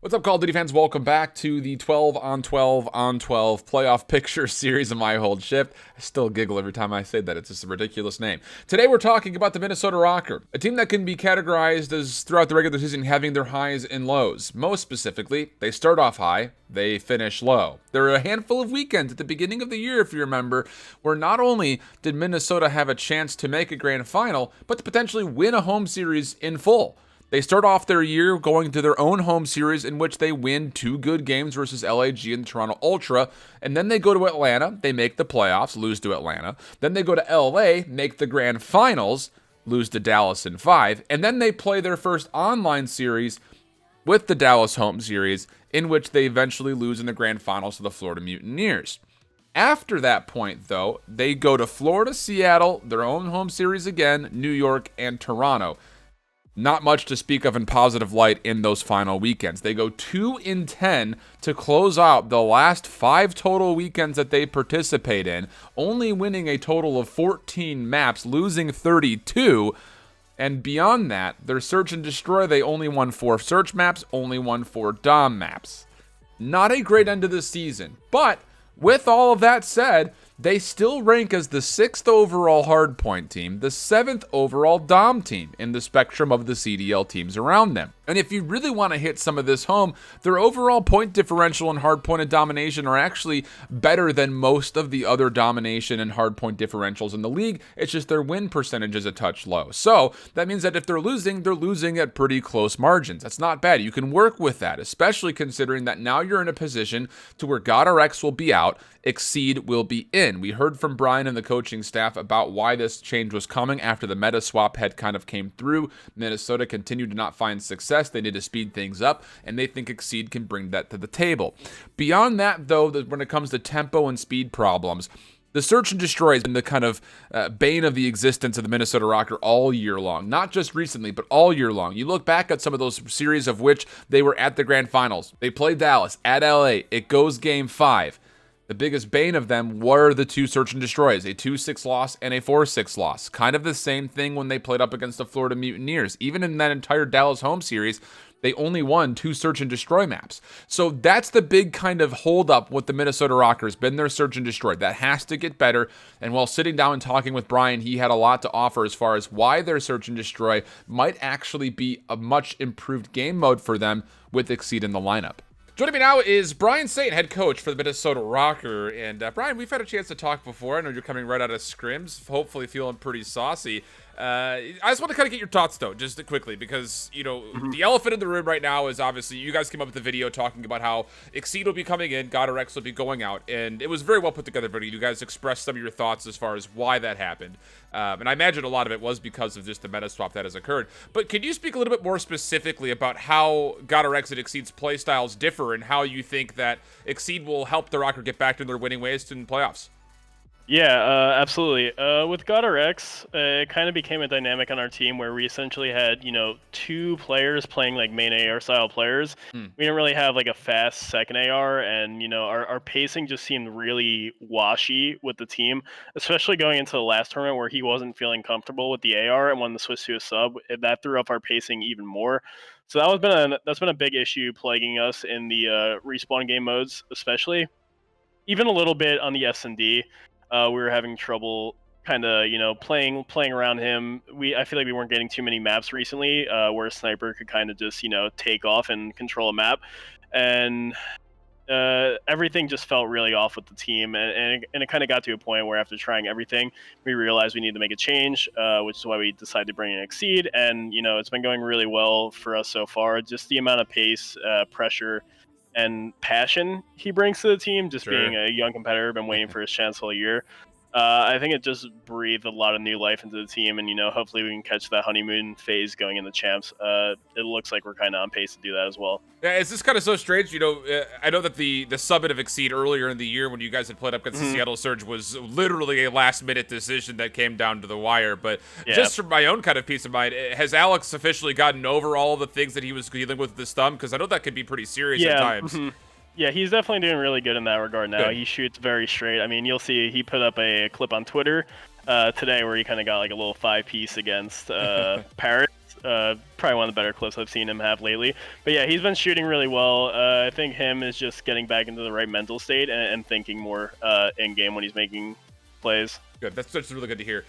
What's up, Call of Duty fans? Welcome back to the 12 on 12 on 12 playoff picture series of IHOLDSHIFT. I still giggle every time I say that. It's just a ridiculous name. Today we're talking about the Minnesota Rokkr, a team that can be categorized as throughout the regular season having their highs and lows. Most specifically, they start off high, they finish low. There are a handful of weekends at the beginning of the year, if you remember, where not only did Minnesota have a chance to make a grand final, but to potentially win a home series in full. They start off their year going to their own home series in which they win 2 good games versus LAG and Toronto Ultra, and then they go to Atlanta, they make the playoffs, lose to Atlanta. Then they go to LA, make the grand finals, lose to Dallas in 5, and then they play their first online series with the Dallas home series, in which they eventually lose in the grand finals to the Florida Mutineers. After that point, though, they go to Florida, Seattle, their own home series again, New York, and Toronto. Not much to speak of in positive light in those final weekends. They go 2-10 to close out the last 5 total weekends that they participate in, only winning a total of 14 maps, losing 32. And beyond that, their search and destroy, they only won 4 search maps, only won 4 dom maps. Not a great end to the season, but with all of that said, they still rank as the 6th overall hardpoint team, the 7th overall dom team in the spectrum of the CDL teams around them. And if you really want to hit some of this home, their overall point differential and hardpoint and domination are actually better than most of the other domination and hardpoint differentials in the league. It's just their win percentage is a touch low. So that means that if they're losing at pretty close margins. That's not bad. You can work with that, especially considering that now you're in a position to where GodRx will be out, Exceed will be in. We heard from Brian and the coaching staff about why this change was coming after the meta swap had kind of came through. Minnesota continued to not find success. They need to speed things up, and they think Exceed can bring that to the table. Beyond that, though, when it comes to tempo and speed problems, the search and destroy has been the kind of bane of the existence of the Minnesota Rokkr all year long. Not just recently, but all year long. You look back at some of those series of which they were at the grand finals. They played Dallas at LA. It goes game 5. The biggest bane of them were the 2 search and destroys, a 2-6 loss and a 4-6 loss. Kind of the same thing when they played up against the Florida Mutineers. Even in that entire Dallas home series, they only won 2 search and destroy maps. So that's the big kind of holdup with the Minnesota Rokkr has been their search and destroy. That has to get better. And while sitting down and talking with Brian, he had a lot to offer as far as why their search and destroy might actually be a much improved game mode for them with Exceed in the lineup. Joining me now is BrianSaintt, head coach for the Minnesota Rokkr. And Brian, we've had a chance to talk before. I know you're coming right out of scrims, hopefully feeling pretty saucy. I just want to kind of get your thoughts, though, just quickly, because, you know, the elephant in the room right now is obviously you guys came up with the video talking about how Exceed will be coming in, GodRx will be going out, and it was very well put together video. You guys expressed some of your thoughts as far as why that happened. And I imagine a lot of it was because of just the meta swap that has occurred. But could you speak a little bit more specifically about how GodRx and Exceed's playstyles differ and how you think that Exceed will help the Rokkr get back to their winning ways in playoffs? Yeah, absolutely. With GodRx, it kind of became a dynamic on our team where we essentially had, 2 players playing like main AR style players. We didn't really have like a fast second AR, and our pacing just seemed really washy with the team, especially going into the last tournament where he wasn't feeling comfortable with the AR and wanted to switch to a sub. That threw up our pacing even more. So that's been a big issue plaguing us in the respawn game modes, especially. Even a little bit on the S&D. We were having trouble kind of, playing around him. I feel like we weren't getting too many maps recently where a sniper could kind of just, take off and control a map. And everything just felt really off with the team. And it kind of got to a point where after trying everything, we realized we needed to make a change, which is why we decided to bring in Exceed. And, it's been going really well for us so far. Just the amount of pace, pressure, and passion he brings to the team, just being a young competitor, been waiting for his chance all year. I think it just breathed a lot of new life into the team, and hopefully we can catch that honeymoon phase going in the champs. It looks like we're kind of on pace to do that as well. Yeah, it's just kind of so strange. I know that the summit of Exceed earlier in the year when you guys had played up against the Seattle Surge was literally a last-minute decision that came down to the wire. But just for my own kind of peace of mind, has Alex officially gotten over all the things that he was dealing with this thumb? Because I know that could be pretty serious at times. Yeah, he's definitely doing really good in that regard now. Good. He shoots very straight. I mean, you'll see he put up a clip on Twitter today where he kind of got like a little 5-piece against Parrot. probably one of the better clips I've seen him have lately. But yeah, he's been shooting really well. I think him is just getting back into the right mental state and thinking more in game when he's making plays. Good. That's really good to hear.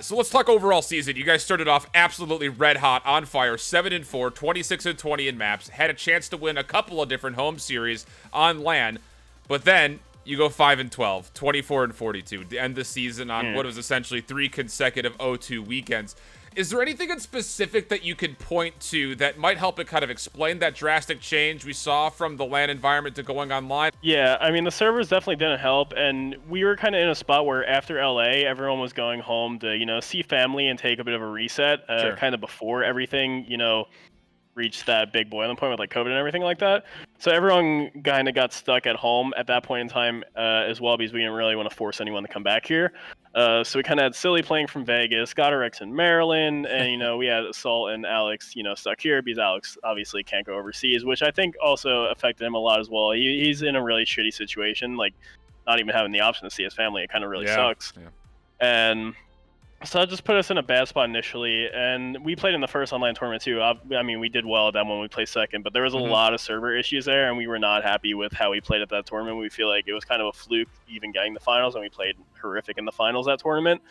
So let's talk overall season. You guys started off absolutely red hot, on fire, 7-4, 26-20 in maps. Had a chance to win a couple of different home series on LAN, but then you go 5-12, 24-42 to end the season on what was essentially 3 consecutive O2 weekends. Is there anything in specific that you could point to that might help it kind of explain that drastic change we saw from the LAN environment to going online? Yeah, I mean, the servers definitely didn't help, and we were kind of in a spot where after LA, everyone was going home to, see family and take a bit of a reset, kind of before everything, reached that big boiling point with like COVID and everything like that. So everyone kind of got stuck at home at that point in time as well, because we didn't really want to force anyone to come back here. So we kind of had Silly playing from Vegas, GodRx in Maryland, and we had Assault and Alex, stuck here because Alex obviously can't go overseas, which I think also affected him a lot as well. He's in a really shitty situation, like not even having the option to see his family. It kind of really sucks. Yeah. And so that just put us in a bad spot initially, and we played in the first online tournament too. I mean, we did well at that one. We placed second, but there was a lot of server issues there, and we were not happy with how we played at that tournament. We feel like it was kind of a fluke even getting the finals, and we played horrific in the finals that tournament.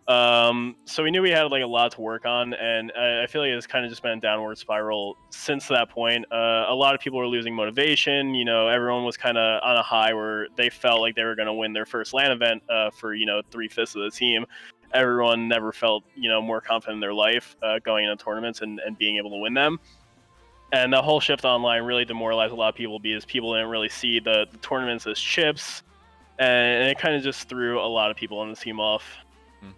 So we knew we had like a lot to work on, and I feel like it's kind of just been a downward spiral since that point. A lot of people were losing motivation. Everyone was kind of on a high where they felt like they were going to win their first LAN event for 3/5 of the team. Everyone never felt, more confident in their life going into tournaments and being able to win them. And the whole shift online really demoralized a lot of people because people didn't really see the tournaments as chips. And it kind of just threw a lot of people on the team off.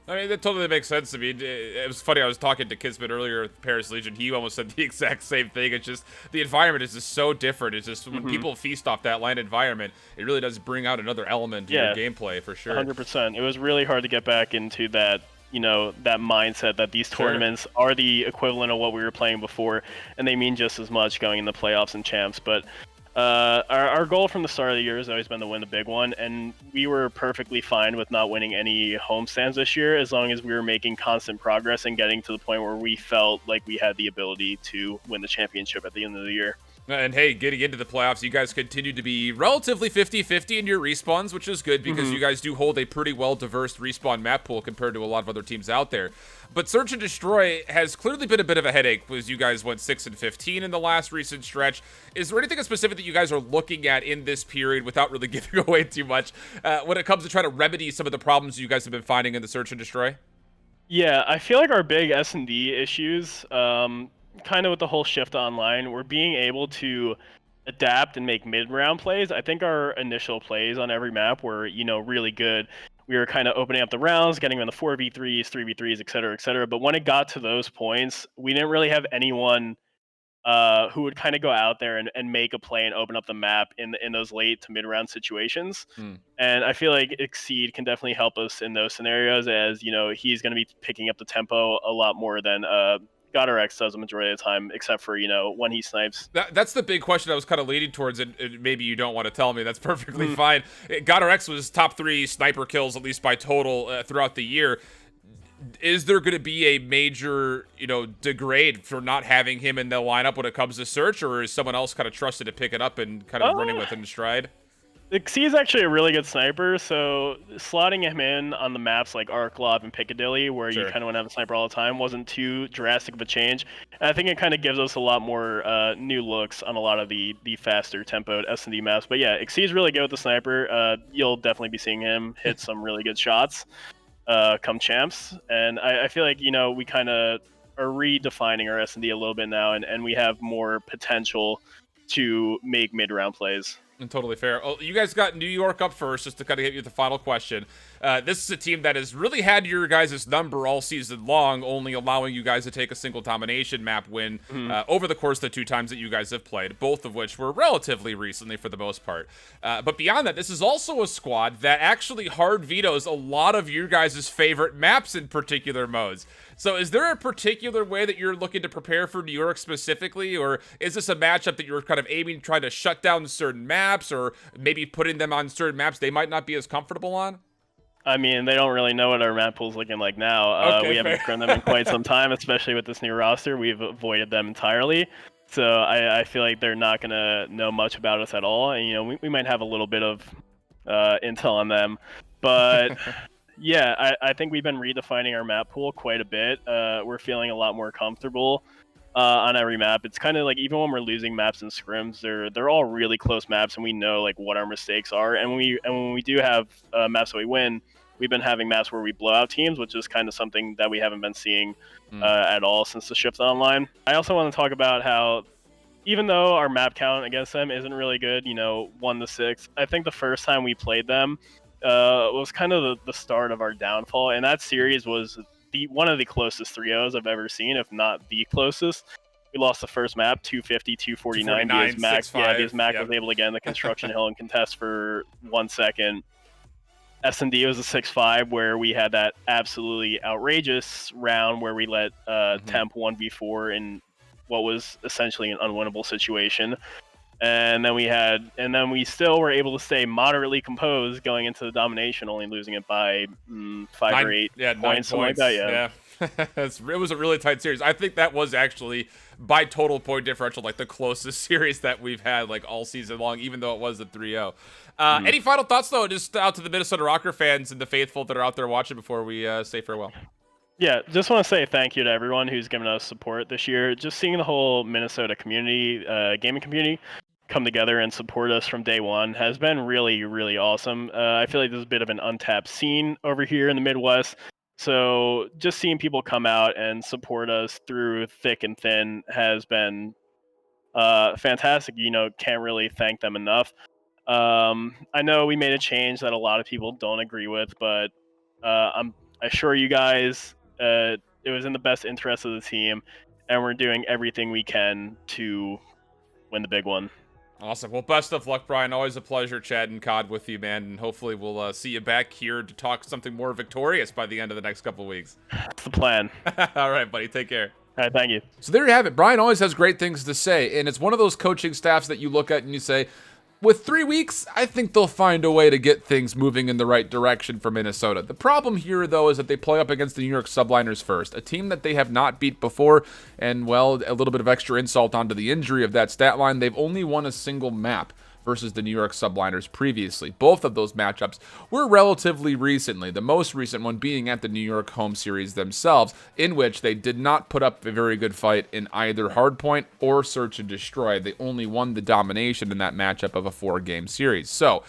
I mean, that totally makes sense. I mean, it was funny. I was talking to Kismet earlier at Paris Legion. He almost said the exact same thing. It's just the environment is just so different. It's just when people feast off that LAN environment, it really does bring out another element to your gameplay for sure. 100%. It was really hard to get back into that, that mindset that these tournaments are the equivalent of what we were playing before, and they mean just as much going in the playoffs and champs. But our goal from the start of the year has always been to win the big one, and we were perfectly fine with not winning any homestands this year as long as we were making constant progress and getting to the point where we felt like we had the ability to win the championship at the end of the year. And hey, getting into the playoffs, you guys continue to be relatively 50-50 in your respawns, which is good because you guys do hold a pretty well-diverse respawn map pool compared to a lot of other teams out there. But Search and Destroy has clearly been a bit of a headache because you guys went 6-15 in the last recent stretch. Is there anything specific that you guys are looking at in this period without really giving away too much when it comes to trying to remedy some of the problems you guys have been finding in the Search and Destroy? Yeah, I feel like our big S&D issues, kind of with the whole shift online, we're being able to adapt and make mid-round plays. I think our initial plays on every map were, really good. We were kind of opening up the rounds, getting them in the 4v3s, 3v3s, et cetera, et cetera. But when it got to those points, we didn't really have anyone who would kind of go out there and make a play and open up the map in those late to mid-round situations. And I feel like Exceed can definitely help us in those scenarios as, he's going to be picking up the tempo a lot more than GodRx does the majority of the time, except for, when he snipes. That's the big question I was kind of leading towards, and maybe you don't want to tell me. That's perfectly fine. GodRx was top 3 sniper kills, at least by total, throughout the year. Is there going to be a major, degrade for not having him in the lineup when it comes to Search, or is someone else kind of trusted to pick it up and kind of running with it in stride? Xy's actually a really good sniper, so slotting him in on the maps like Arklov and Piccadilly, where you kind of want to have a sniper all the time, wasn't too drastic of a change. And I think it kind of gives us a lot more new looks on a lot of the faster tempoed S&D maps. But yeah, Xy's really good with the sniper. You'll definitely be seeing him hit some really good shots come champs. And I feel like, we kind of are redefining our S&D a little bit now, and we have more potential to make mid-round plays. And totally fair. Oh, you guys got New York up first, just to kind of get you the final question. This is a team that has really had your guys' number all season long, only allowing you guys to take a single domination map win over the course of the 2 times that you guys have played, both of which were relatively recently for the most part. But beyond that, this is also a squad that actually hard vetoes a lot of your guys' favorite maps in particular modes. So is there a particular way that you're looking to prepare for New York specifically, or is this a matchup that you're kind of aiming to try to shut down certain maps, or maybe putting them on certain maps they might not be as comfortable on? I mean, they don't really know what our map pool's looking like now. Okay, We haven't fair. scrimmed them in quite some time, especially with this new roster. We've avoided them entirely. So I feel like they're not going to know much about us at all. And, you know, we might have a little bit of intel on them. But, yeah, I think we've been redefining our map pool quite a bit. We're feeling a lot more comfortable on every map. It's kind of like even when we're losing maps and scrims, they're all really close maps, and we know like what our mistakes are. And when we do have maps that we win, we've been having maps where we blow out teams, which is kind of something that we haven't been seeing at all since the shift online. I also want to talk about how even though our map count against them isn't really good, you know, 1 to 6, I think the first time we played them was kind of the start of our downfall, and that series was one of the closest 3-0s I've ever seen, if not the closest. We lost the first map, 250, 249, because Mac was able to get in the construction hill and contest for 1 second. S&D was a 6-5, where we had that absolutely outrageous round where we let Temp 1v4 in what was essentially an unwinnable situation. And then we still were able to stay moderately composed going into the domination, only losing it by 5 or 8 points, something like that. Yeah. It was a really tight series. I think that was actually, by total point differential, like the closest series that we've had like all season long, even though it was a 3-0. Any final thoughts, though, just out to the Minnesota Rokkr fans and the faithful that are out there watching before we say farewell? Yeah, just want to say thank you to everyone who's given us support this year. Just seeing the whole Minnesota community, gaming community, come together and support us from day one has been really, really awesome. I feel like there's a bit of an untapped scene over here in the Midwest. So just seeing people come out and support us through thick and thin has been fantastic. You know, can't really thank them enough. I know we made a change that a lot of people don't agree with, but I assure you guys it was in the best interest of the team, and we're doing everything we can to win the big one. Awesome. Well, best of luck, Brian. Always a pleasure chatting COD with you, man. And hopefully we'll see you back here to talk something more victorious by the end of the next couple weeks. That's the plan. All right, buddy. Take care. All right, thank you. So there you have it. Brian always has great things to say, and it's one of those coaching staffs that you look at and you say, with 3 weeks, I think they'll find a way to get things moving in the right direction for Minnesota. The problem here, though, is that they play up against the New York Subliners first, a team that they have not beat before, and, well, a little bit of extra insult onto the injury of that stat line. They've only won a single map versus the New York Subliners previously. Both of those matchups were relatively recently, the most recent one being at the New York home series themselves, in which they did not put up a very good fight in either Hardpoint or Search and Destroy. They only won the domination in that matchup of a 4-game series. So,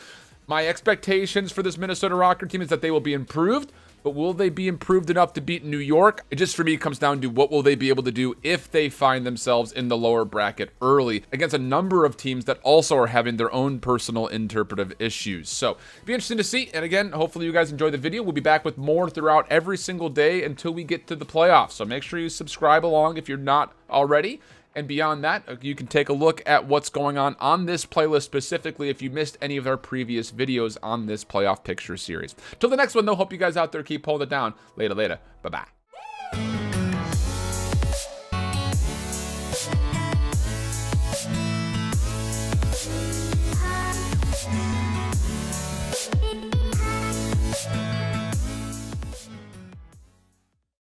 my expectations for this Minnesota Rokkr team is that they will be improved, but will they be improved enough to beat New York? It just, for me, comes down to what will they be able to do if they find themselves in the lower bracket early against a number of teams that also are having their own personal interpretive issues. So, it'll be interesting to see. And again, hopefully you guys enjoy the video. We'll be back with more throughout every single day until we get to the playoffs. So make sure you subscribe along if you're not already. And beyond that, you can take a look at what's going on this playlist specifically if you missed any of our previous videos on this playoff picture series. Till the next one, though, hope you guys out there keep holding it down. Later. Bye-bye.